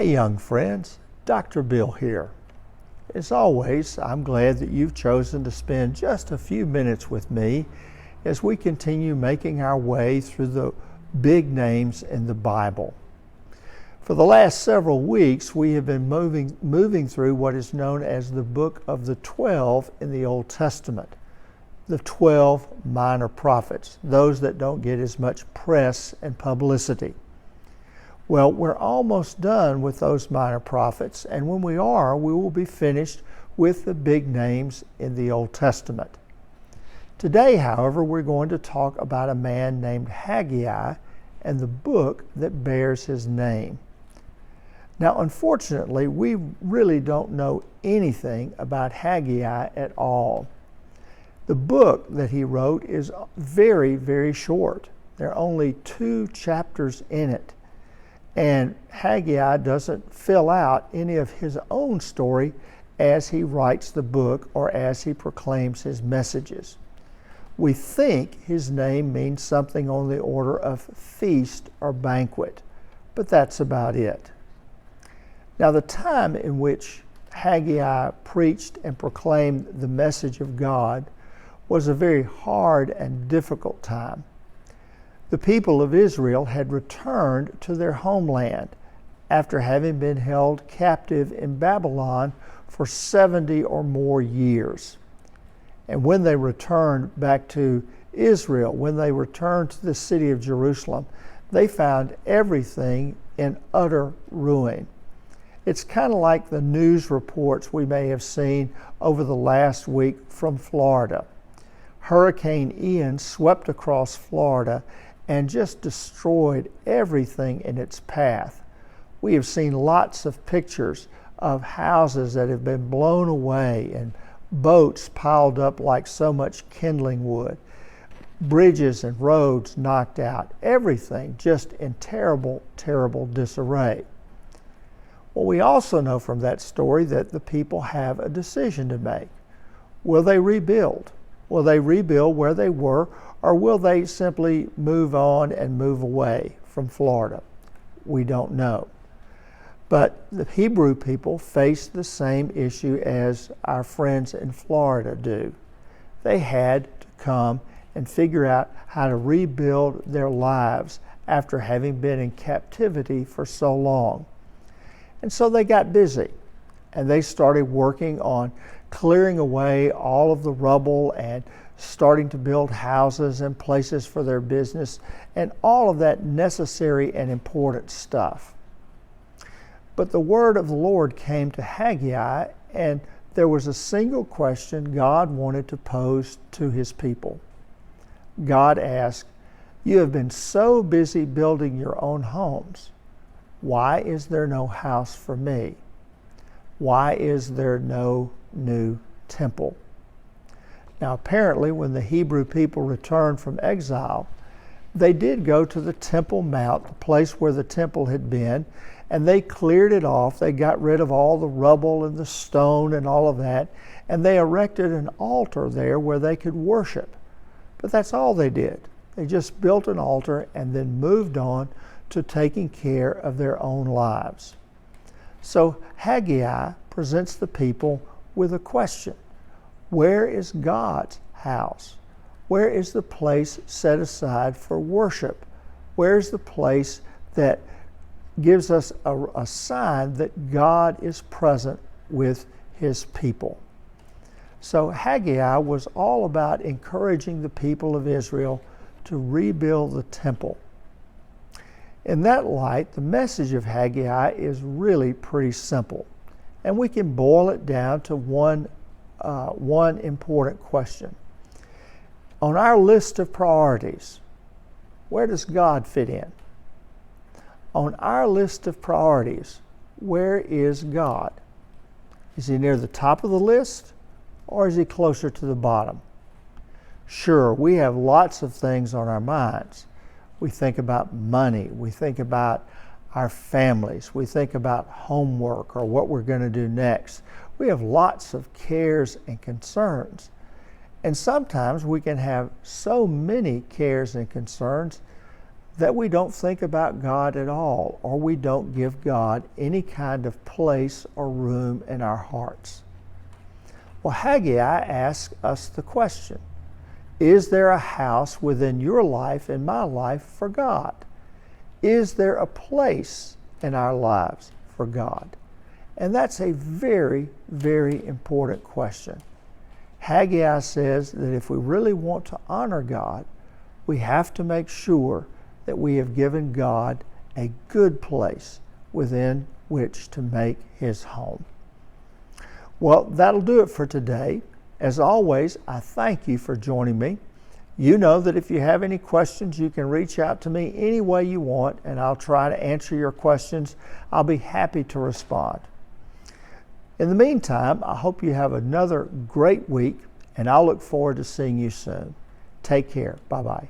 Hey young friends, Dr. Bill here. As always, I'm glad that you've chosen to spend just a few minutes with me as we continue making our way through the big names in the Bible. For the last several weeks, we have been moving through what is known as the book of the 12 in the Old Testament. The 12 minor prophets, those that don't get as much press and publicity. Well, we're almost done with those minor prophets, and when we are, we will be finished with the big names in the Old Testament. Today, however, we're going to talk about a man named Haggai and the book that bears his name. Now, unfortunately, we really don't know anything about Haggai at all. The book that he wrote is very, very short. There are only 2 chapters in it. And Haggai doesn't fill out any of his own story as he writes the book or as he proclaims his messages. We think his name means something on the order of feast or banquet, but that's about it. Now, the time in which Haggai preached and proclaimed the message of God was a very hard and difficult time. The people of Israel had returned to their homeland after having been held captive in Babylon for 70 or more years. And when they returned back to Israel, when they returned to the city of Jerusalem, they found everything in utter ruin. It's kind of like the news reports we may have seen over the last week from Florida. Hurricane Ian swept across Florida and just destroyed everything in its path. We have seen lots of pictures of houses that have been blown away and boats piled up like so much kindling wood, bridges and roads knocked out, everything just in terrible, terrible disarray. Well, we also know from that story that the people have a decision to make. Will they rebuild? Will they rebuild where they were, or will they simply move on and move away from Florida? We don't know. But the Hebrew people face the same issue as our friends in Florida do. They had to come and figure out how to rebuild their lives after having been in captivity for so long. And so they got busy, and they started working on clearing away all of the rubble and starting to build houses and places for their business and all of that necessary and important stuff. But the word of the Lord came to Haggai, and there was a single question God wanted to pose to his people. God asked, "You have been so busy building your own homes. Why is there no house for me? Why is there no new temple?" Now, apparently, when the Hebrew people returned from exile, they did go to the Temple Mount, the place where the temple had been, and they cleared it off. They got rid of all the rubble and the stone and all of that, and they erected an altar there where they could worship. But that's all they did. They just built an altar and then moved on to taking care of their own lives. So Haggai presents the people with a question. Where is God's house? Where is the place set aside for worship? Where is the place that gives us a sign that God is present with his people? So Haggai was all about encouraging the people of Israel to rebuild the temple. In that light, the message of Haggai is really pretty simple, and we can boil it down to one important question. On our list of priorities, where does God fit in? On our list of priorities, where is God? Is he near the top of the list, or is he closer to the bottom? Sure, we have lots of things on our minds. We think about money, we think about our families, we think about homework or what we're going to do next. We have lots of cares and concerns. And sometimes we can have so many cares and concerns that we don't think about God at all, or we don't give God any kind of place or room in our hearts. Well, Haggai asks us the question, is there a house within your life and my life for God? Is there a place in our lives for God? And that's a very, very important question. Haggai says that if we really want to honor God, we have to make sure that we have given God a good place within which to make His home. Well, that'll do it for today. As always, I thank you for joining me. You know that if you have any questions, you can reach out to me any way you want, and I'll try to answer your questions. I'll be happy to respond. In the meantime, I hope you have another great week, and I'll look forward to seeing you soon. Take care. Bye-bye.